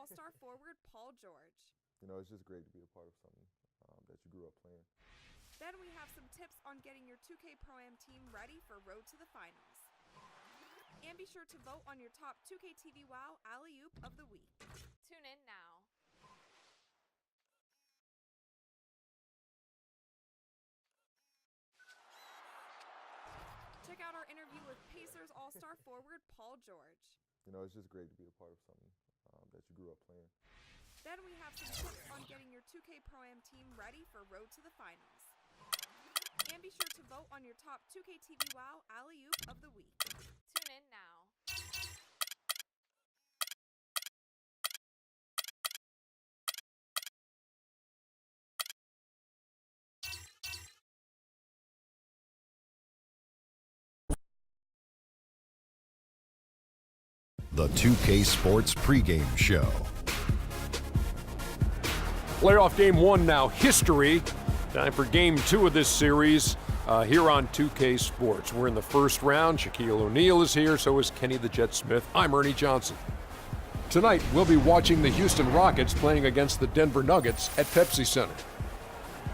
All-Star forward Paul George. It's just great to be a part of something that you grew up playing. Then we have some tips on getting your 2K Pro-Am team ready for Road to the Finals. And be sure to vote on your top 2K TV WoW Alley-Oop of the Week. Tune in now. Check out our interview with Pacers All-Star forward Paul George. It's just great to be a part of something that you grew up playing. Then we have some tips on getting your 2K Pro-Am team ready for Road to the Finals. And be sure to vote on your top 2K TV WoW Alley-Oop of the Week. Tune in now. The 2K Sports pregame show. Playoff game one now, history. Time for game two of this series here on 2K Sports. We're in the first round. Shaquille O'Neal is here, so is Kenny the Jet Smith. I'm Ernie Johnson. Tonight, we'll be watching the Houston Rockets playing against the Denver Nuggets at Pepsi Center.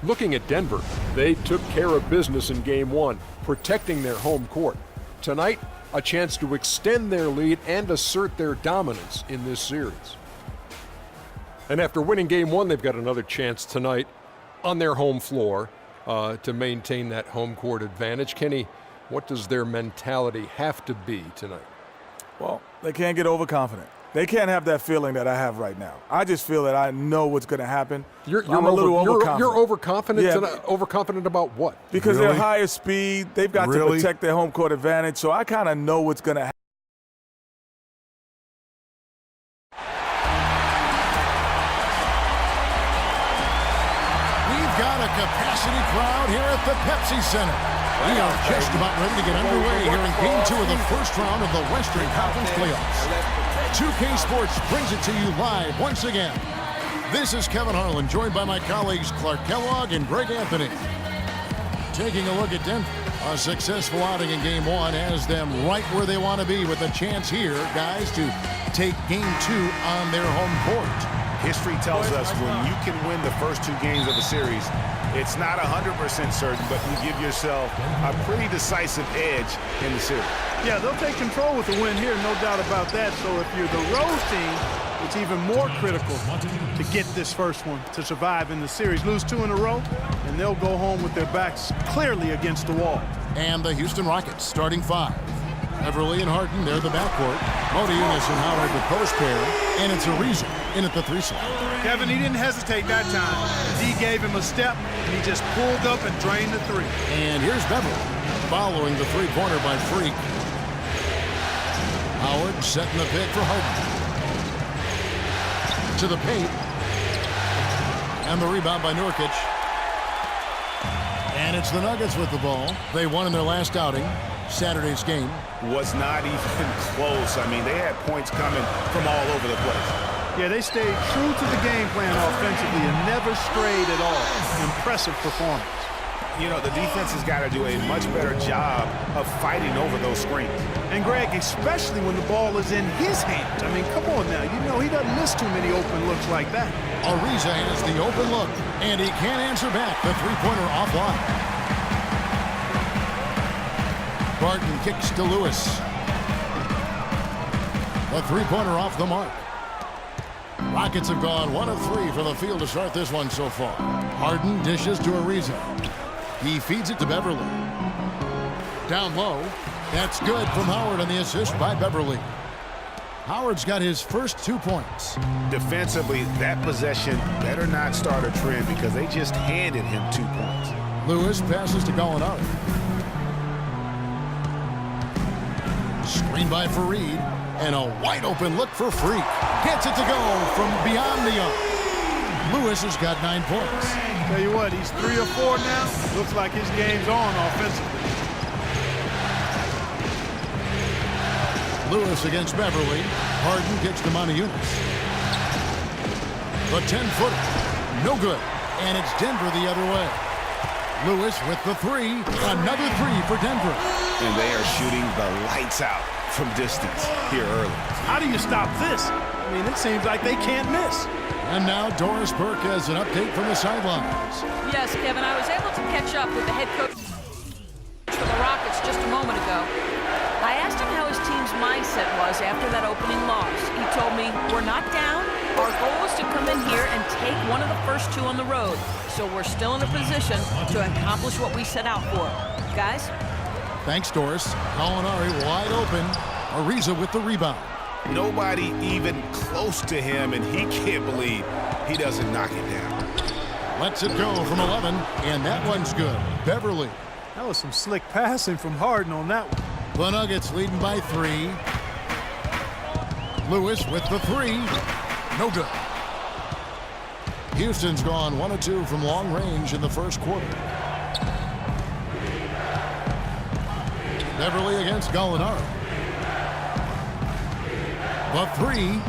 Looking at Denver, they took care of business in game one, protecting their home court. Tonight, a chance to extend their lead and assert their dominance in this series. And after winning game one, they've got another chance tonight on their home floor to maintain that home court advantage. Kenny, what does their mentality have to be tonight? Well, they can't get overconfident. They can't have that feeling that I have right now. I just feel that I know what's going to happen. I'm a little overconfident. You're overconfident? Yeah, overconfident about what? Because they're higher speed. They've got to protect their home court advantage, so I kind of know what's going to happen. We've got a capacity crowd here at the Pepsi Center. We are just about ready to get underway here in Game 2 of the first round of the Western Conference Playoffs. 2K Sports brings it to you live once again. This is Kevin Harlan, joined by my colleagues Clark Kellogg and Greg Anthony. Taking a look at Denver. A successful outing in Game 1 has them right where they want to be with a chance here, guys, to take Game 2 on their home court. History tells us when you can win the first two games of a series, it's not 100% certain, but you give yourself a pretty decisive edge in the series. Yeah, they'll take control with the win here, no doubt about that. So if you're the road team, it's even more critical to get this first one to survive in the series. Lose two in a row, and they'll go home with their backs clearly against the wall. And the Houston Rockets starting five. Beverly and Harden, they're the backcourt. Motiejunas and Howard, the post pair. And it's Ariza in at the three slot. Kevin, he didn't hesitate that time. D gave him a step, and he just pulled up and drained the three. And here's Beverly, following the three-pointer by Freak. Howard setting the pick for Harden. To the paint. And the rebound by Nurkic. And it's the Nuggets with the ball. They won in their last outing. Saturday's game was not even close. I mean, they had points coming from all over the place. Yeah, they stayed true to the game plan offensively and never strayed at all. Impressive performance. The defense has got to do a much better job of fighting over those screens. And Greg, especially when the ball is in his hands. I mean, come on now. He doesn't miss too many open looks like that. Ariza has the open look, and he can't answer back. The three-pointer offline. Barton kicks to Lewis. The three-pointer off the mark. Rockets have gone 1 of 3 from the field to start this one so far. Harden dishes to Ariza. He feeds it to Beverly. Down low. That's good from Howard on the assist by Beverly. Howard's got his first 2 points. Defensively, that possession better not start a trend because they just handed him 2 points. Lewis passes to Gallinari. Screen by Fareed, and a wide-open look for Freak. Gets it to go from beyond the arc. Lewis has got 9 points. Tell you what, he's 3 or 4 now. Looks like his game's on offensively. Lewis against Beverly. Harden gets to Motiejunas. The 10-footer, no good, and it's Denver the other way. Lewis with the three, another three for Denver. And they are shooting the lights out from distance here early. How do you stop this? I mean, it seems like they can't miss. And now Doris Burke has an update from the sidelines. Yes, Kevin, I was able to catch up with the head coach for the Rockets just a moment ago. I asked him how his team's mindset was after that opening loss. He told me, we're not down. Our goal is to come in here and take one of the first two on the road. So we're still in a position to accomplish what we set out for. Guys? Thanks, Doris. Gallinari wide open. Ariza with the rebound. Nobody even close to him, and he can't believe he doesn't knock it down. Lets it go from 11, and that one's good. Beverly. That was some slick passing from Harden on that one. The Nuggets leading by 3. Lewis with the 3. No good. Houston's gone 1 of 2 from long range in the first quarter. Beverly against Gallinari. The 3.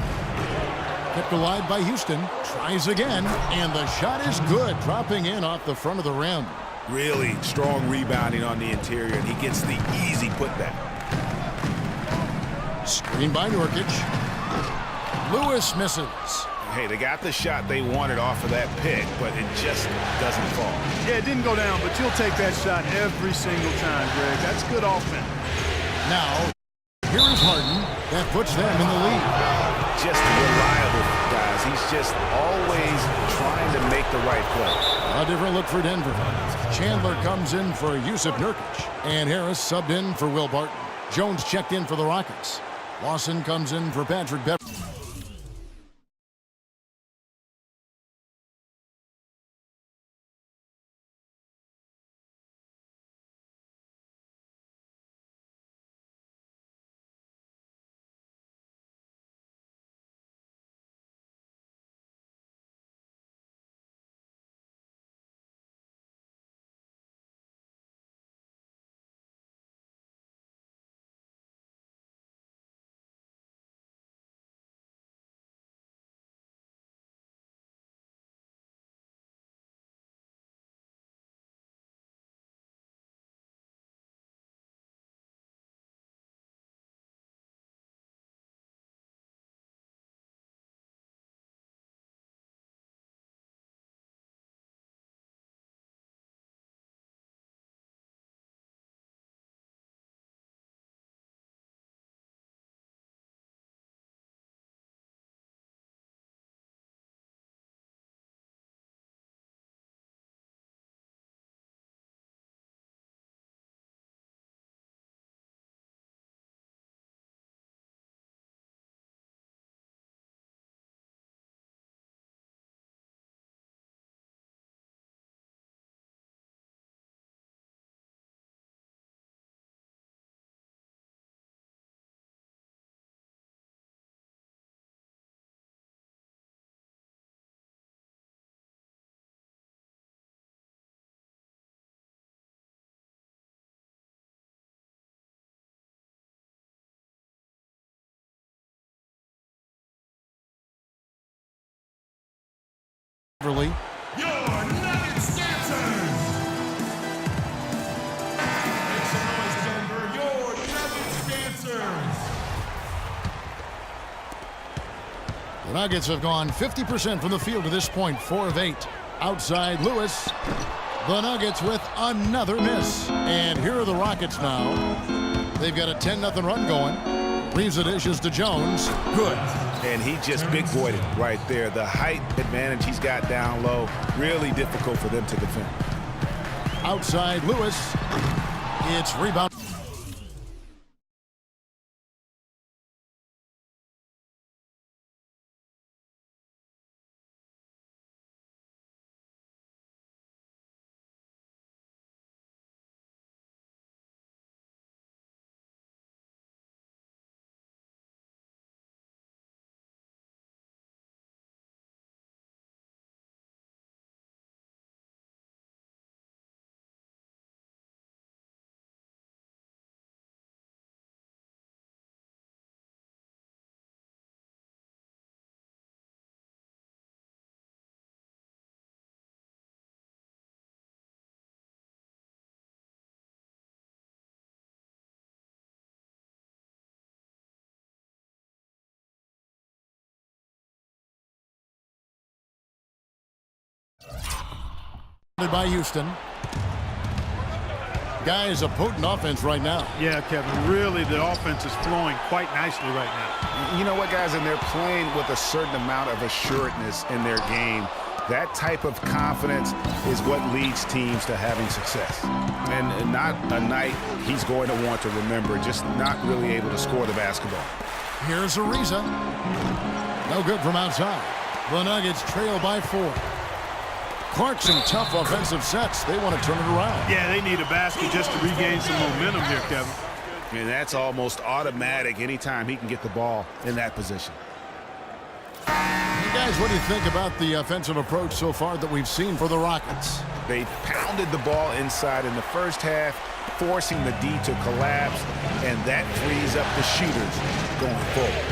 Kept alive by Houston. Tries again, and the shot is good, dropping in off the front of the rim. Really strong rebounding on the interior, and he gets the easy putback. Screen by Nurkic. Lewis misses. Hey, they got the shot they wanted off of that pick, but it just doesn't fall. Yeah, it didn't go down, but you'll take that shot every single time, Greg. That's good offense. Now, here is Harden. That puts them in the lead. Just reliable, guys. He's just always trying to make the right play. A different look for Denver. Chandler comes in for Yusuf Nurkic. And Harris subbed in for Will Barton. Jones checked in for the Rockets. Lawson comes in for Patrick Beverly. Beverly. Your Nuggets dancers! Make some noise, Denver. Your Nuggets dancers! The Nuggets have gone 50% from the field to this point, 4 of 8. Outside Lewis. The Nuggets with another miss. And here are the Rockets now. They've got a 10-0 run going. Leaves the dishes to Jones. Good. And he just big-boyed it right there. The height advantage he's got down low, really difficult for them to defend. Outside Lewis. It's rebound. By Houston. Guys, a potent offense right now. Yeah, Kevin, really the offense is flowing quite nicely right now. You know what, guys? And they're playing with a certain amount of assuredness in their game. That type of confidence is what leads teams to having success. And not a night he's going to want to remember, just not really able to score the basketball. Here's Ariza. No good from outside. The Nuggets trail by 4. Clark, some tough offensive sets. They want to turn it around. Yeah, they need a basket just to regain some momentum here, Kevin. And that's almost automatic anytime he can get the ball in that position. Hey guys, what do you think about the offensive approach so far that we've seen for the Rockets? They pounded the ball inside in the first half, forcing the D to collapse, and that frees up the shooters going forward.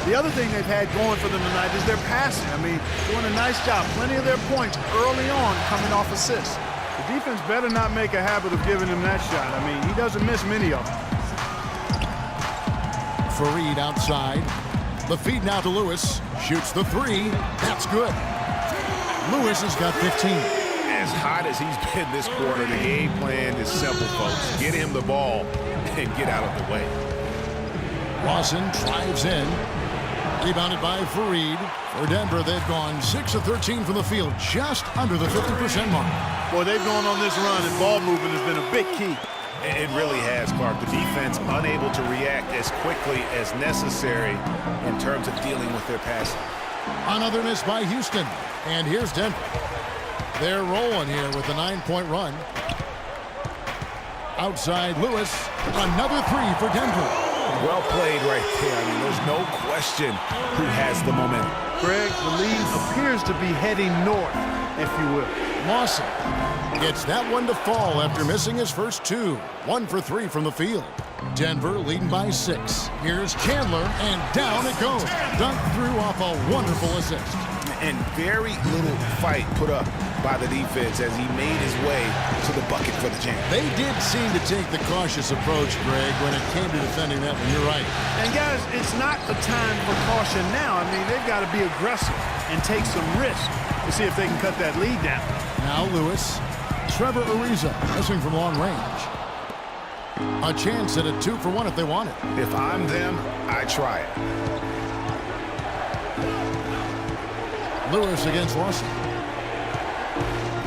The other thing they've had going for them tonight is their passing. I mean, doing a nice job. Plenty of their points early on coming off assists. The defense better not make a habit of giving him that shot. I mean, he doesn't miss many of them. Faried outside. The feed now to Lewis. Shoots the 3. That's good. Lewis has got 15. As hot as he's been this quarter, the game plan is simple, folks. Get him the ball and get out of the way. Lawson drives in. Rebounded by Faried. For Denver, they've gone 6 of 13 from the field, just under the 50% mark. Boy, they've gone on this run, and ball movement has been a big key. It really has, Clark. The defense unable to react as quickly as necessary in terms of dealing with their passing. Another miss by Houston. And here's Denver. They're rolling here with a 9-point run. Outside Lewis. Another 3 for Denver. Well played right there. I mean, there's no question who has the momentum. Greg, the lead appears to be heading north, if you will. Lawson gets that one to fall after missing his first 2. 1 for 3 from the field. Denver leading by 6. Here's Chandler, and down it goes. Dunked through off a wonderful assist. And very little fight put up by the defense as he made his way to the bucket for the jam. They did seem to take the cautious approach, Greg, when it came to defending that one. You're right. And guys, it's not the time for caution now. I mean, they've got to be aggressive and take some risk to see if they can cut that lead down. Now Lewis. Trevor Ariza missing from long range. A chance at a 2 for 1 if they want it. If I'm them, I try it. Lewis against Lawson.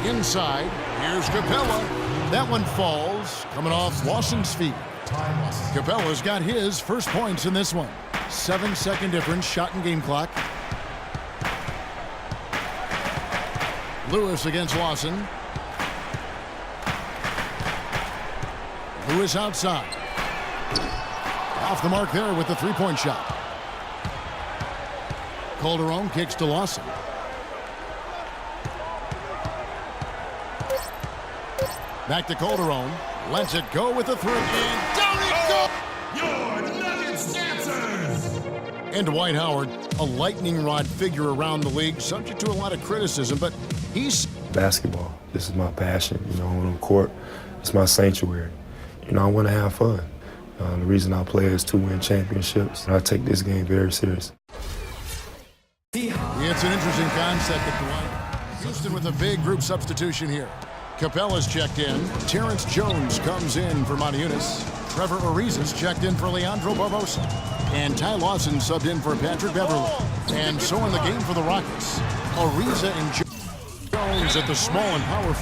Inside, here's Capella. That one falls, coming off Lawson's feet. Capella's got his first points in this one. 7-second difference, shot and game clock. Lewis against Lawson. Lewis outside. Off the mark there with the 3-point shot. Calderon kicks to Lawson. Back to Calderon. Lets it go with the 3. And down it goes! Your Nuggets dancers! And Dwight Howard, a lightning rod figure around the league, subject to a lot of criticism, but he's... Basketball. This is my passion. You know, on the court, it's my sanctuary. You know, I want to have fun. The reason I play is to win championships. I take this game very serious. Yeah, it's an interesting concept at Dwight. Houston with a big group substitution here. Capella's checked in. Terrence Jones comes in for Monty Eunice. Trevor Ariza's checked in for Leandro Barbosa. And Ty Lawson subbed in for Patrick Beverly. And so in the game for the Rockets, Ariza and Jones at the small and power